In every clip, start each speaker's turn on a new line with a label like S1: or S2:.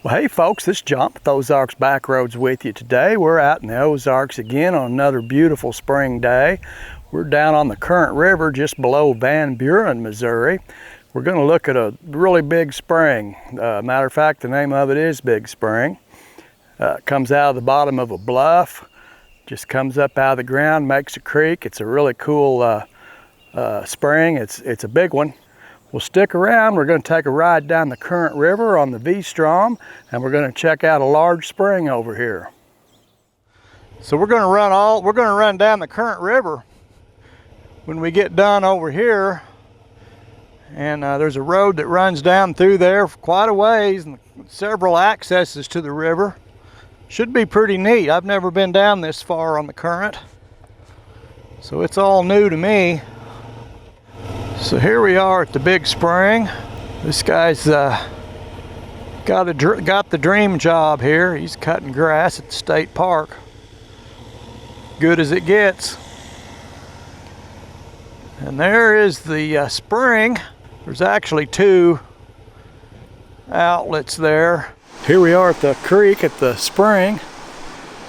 S1: Well, hey folks, this is John with Ozarks Backroads with you today. We're out in the Ozarks again on another beautiful spring day. We're down on the Current River just below Van Buren, Missouri. We're going to look at a really big spring. Matter of fact, the name of it is Big Spring. It comes out of the bottom of a bluff, just comes up out of the ground, makes a creek. It's a really cool spring. It's a big one. Well, stick around. We're going to take a ride down the Current River on the V-Strom, and we're going to check out a large spring over here. So we're going to run down the Current River when we get done over here. And there's a road that runs down through there for quite a ways, and several accesses to the river. Should be pretty neat. I've never been down this far on the current, so it's all new to me. So here we are at the Big Spring. This guy's got the dream job here. He's cutting grass at the state park. Good as it gets. And there is the spring. There's actually two outlets there. Here we are at the creek at the spring.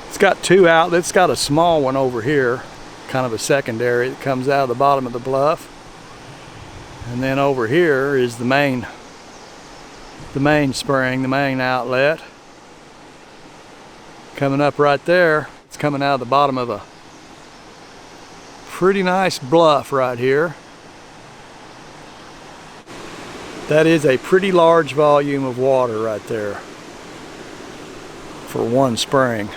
S1: It's got two outlets. It's got a small one over here, kind of a secondary that comes out of the bottom of the bluff. And then over here is the main spring, the main outlet. Coming up right there, it's coming out of the bottom of a pretty nice bluff right here. That is a pretty large volume of water right there for one spring.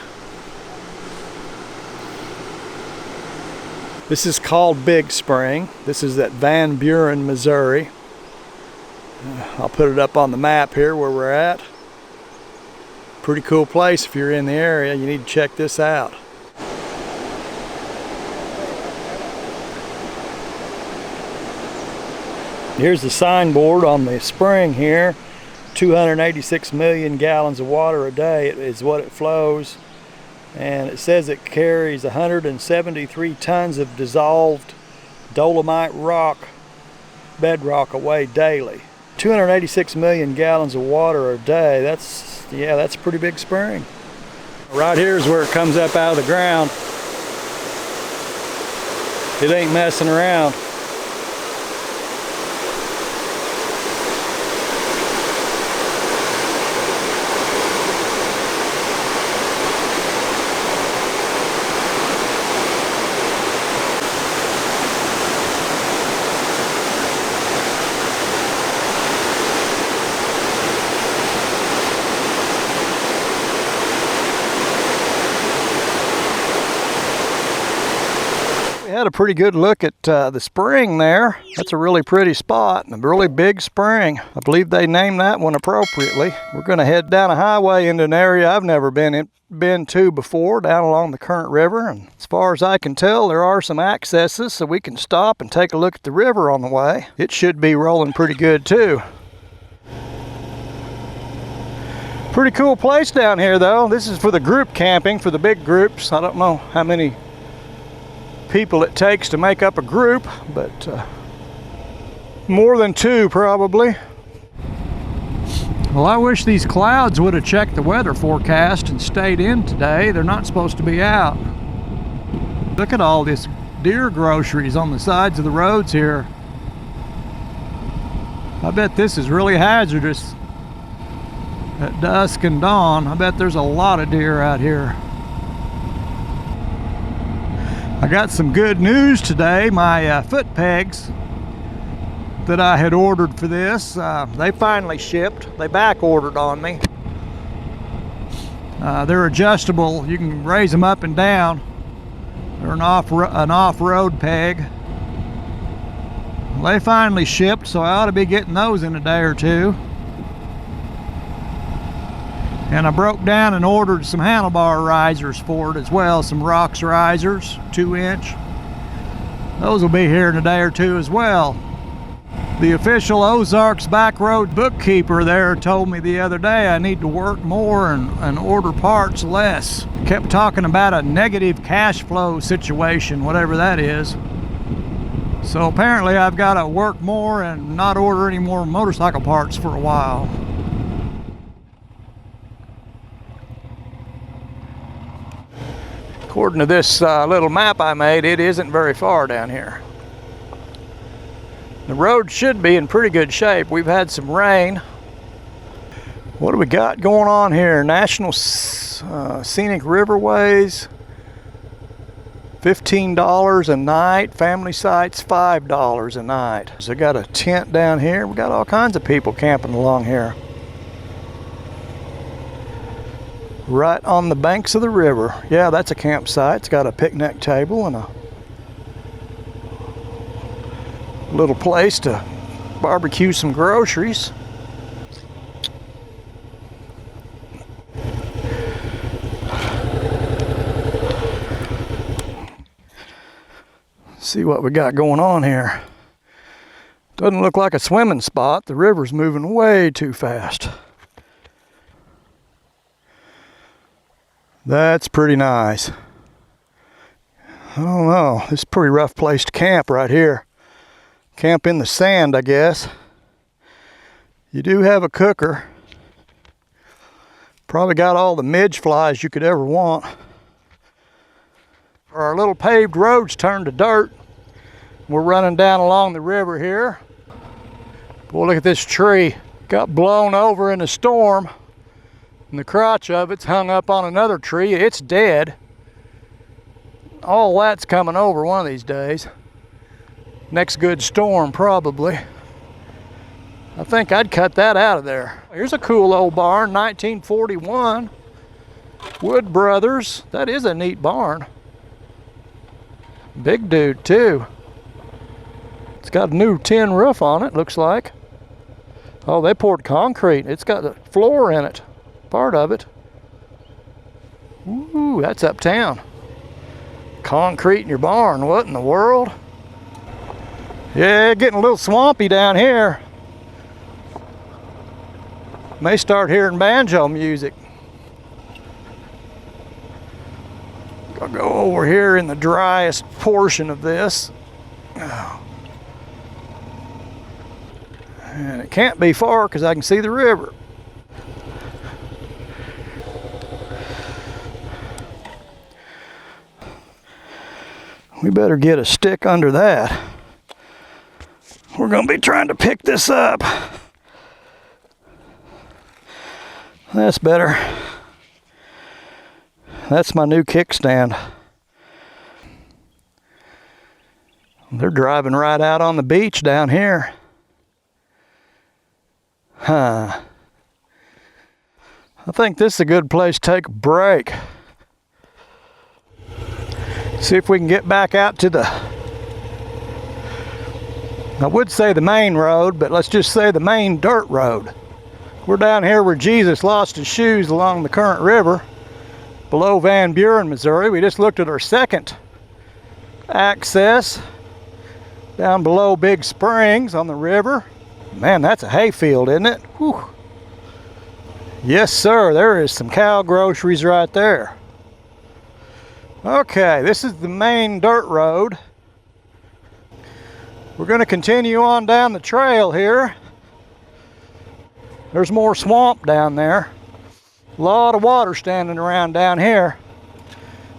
S1: This is called Big Spring. This is at Van Buren, Missouri. I'll put it up on the map here where we're at. Pretty cool place. If you're in the area, you need to check this out. Here's the signboard on the spring here. 286 million gallons of water a day is what it flows. And it says it carries 173 tons of dissolved dolomite bedrock away daily. 286 million gallons of water a day. That's a pretty big spring. Right here is where it comes up out of the ground. It ain't messing around. Had a pretty good look at the spring there. That's a really pretty spot and a really big spring. I believe they named that one appropriately. We're going to head down a highway into an area I've never been to before, down along the Current River. And as far as I can tell, there are some accesses so we can stop and take a look at the river on the way. It should be rolling pretty good too. Pretty cool place down here though. This is for the group camping, for the big groups. I don't know how many people it takes to make up a group, but more than two probably. Well, I wish these clouds would have checked the weather forecast and stayed in today. They're not supposed to be out. Look at all this deer groceries on the sides of the roads here. I bet this is really hazardous at dusk and dawn. I bet there's a lot of deer out here. I got some good news today. My foot pegs that I had ordered for this, they finally shipped. They back ordered on me. They're adjustable. You can raise them up and down. They're an off-road peg. They finally shipped, so I ought to be getting those in a day or two. And I broke down and ordered some handlebar risers for it as well, some rocks risers, 2-inch. Those will be here in a day or two as well. The official Ozarks Backroad bookkeeper there told me the other day I need to work more and order parts less. Kept talking about a negative cash flow situation, whatever that is. So apparently I've got to work more and not order any more motorcycle parts for a while. According to this little map I made, it isn't very far down here. The road should be in pretty good shape. We've had some rain. What do we got going on here? National Scenic Riverways, $15 a night. Family sites, $5 a night. So we got a tent down here. We got all kinds of people camping along here. Right on the banks of the river. Yeah, that's a campsite. It's got a picnic table and a little place to barbecue some groceries. See what we got going on here. Doesn't look like a swimming spot. The river's moving way too fast. That's pretty nice. I don't know. This is a pretty rough place to camp right here. Camp in the sand, I guess. You do have a cooker. Probably got all the midge flies you could ever want. Our little paved road's turned to dirt. We're running down along the river here. Boy, look at this tree. Got blown over in a storm, and the crotch of it's hung up on another tree. It's dead. All that's coming over one of these days. Next good storm, probably. I think I'd cut that out of there. Here's a cool old barn, 1941. Wood Brothers. That is a neat barn. Big dude, too. It's got a new tin roof on it, looks like. Oh, they poured concrete. It's got a floor in it, part of it. Ooh, that's uptown. Concrete in your barn, what in the world? Yeah, getting a little swampy down here. May start hearing banjo music. I'll go over here in the driest portion of this. And it can't be far because I can see the river. We better get a stick under that. We're going to be trying to pick this up. That's better. That's my new kickstand. They're driving right out on the beach down here. Huh. I think this is a good place to take a break. See if we can get back out to the, I would say the main road, but let's just say the main dirt road. We're down here where Jesus lost his shoes along the Current River, below Van Buren, Missouri. We just looked at our second access down below Big Springs on the river. Man, that's a hayfield, isn't it? Whew. Yes, sir. There is some cow groceries right there. Okay, this is the main dirt road. We're going to continue on down the trail here. There's more swamp down there. A lot of water standing around down here.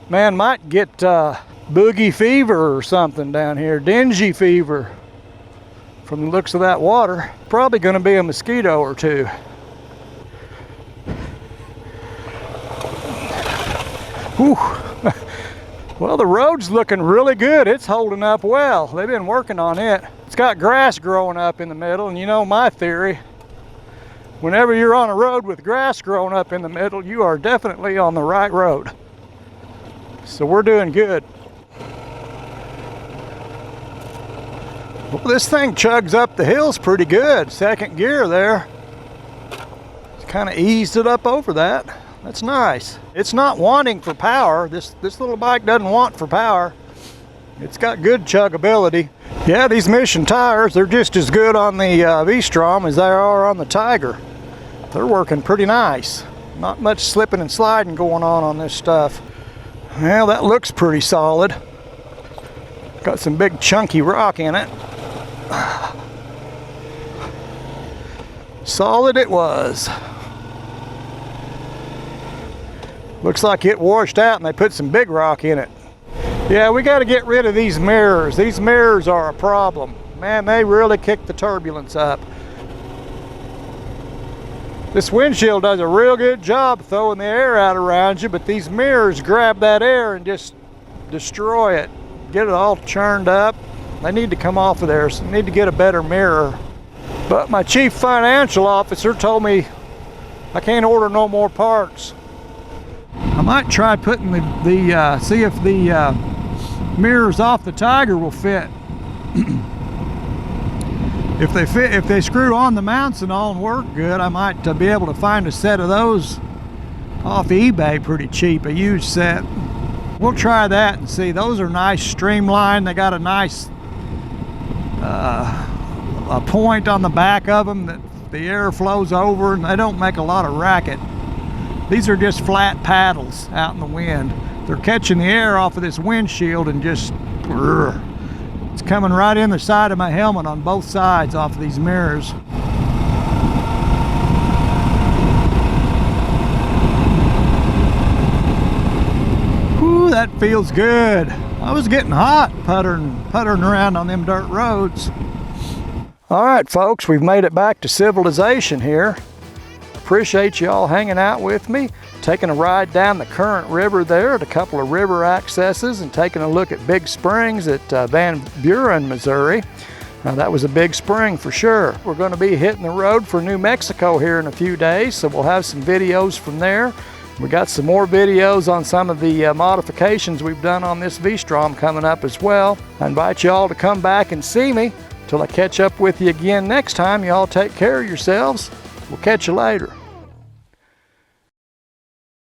S1: Man, might get boogie fever or something down here. Dingy fever. From the looks of that water. Probably going to be a mosquito or two. Whew. Well, the road's looking really good. It's holding up well. They've been working on it. It's got grass growing up in the middle, and you know my theory. Whenever you're on a road with grass growing up in the middle, you are definitely on the right road. So we're doing good. Well, this thing chugs up the hills pretty good. Second gear there. It's kind of eased it up over that. That's nice. It's not wanting for power. This little bike doesn't want for power. It's got good chuggability. Yeah, these Mission tires, they're just as good on the V-Strom as they are on the Tiger. They're working pretty nice. Not much slipping and sliding going on this stuff. Well, that looks pretty solid. Got some big chunky rock in it. Solid it was. Looks like it washed out and they put some big rock in it. Yeah, we got to get rid of these mirrors. These mirrors are a problem. Man, they really kick the turbulence up. This windshield does a real good job throwing the air out around you, but these mirrors grab that air and just destroy it. Get it all churned up. They need to come off of there, so they need to get a better mirror. But my chief financial officer told me I can't order no more parts. I might try putting see if the mirrors off the Tiger will fit. If they screw on the mounts and all and work good, I might be able to find a set of those off eBay pretty cheap, a used set. We'll try that and see. Those are nice, streamlined. They got a nice a point on the back of them that the air flows over, and they don't make a lot of racket. These are just flat paddles out in the wind. They're catching the air off of this windshield and just it's coming right in the side of my helmet on both sides off of these mirrors. Whew, that feels good. I was getting hot puttering around on them dirt roads. All right, folks, we've made it back to civilization here. Appreciate you all hanging out with me, taking a ride down the current river there at a couple of river accesses and taking a look at Big Springs at Van Buren, Missouri. That was a big spring for sure. We're going to be hitting the road for New Mexico here in a few days, so we'll have some videos from there. We got some more videos on some of the modifications we've done on this V-Strom coming up as well. I invite you all to come back and see me. Till I catch up with you again next time, you all take care of yourselves. We'll catch you later.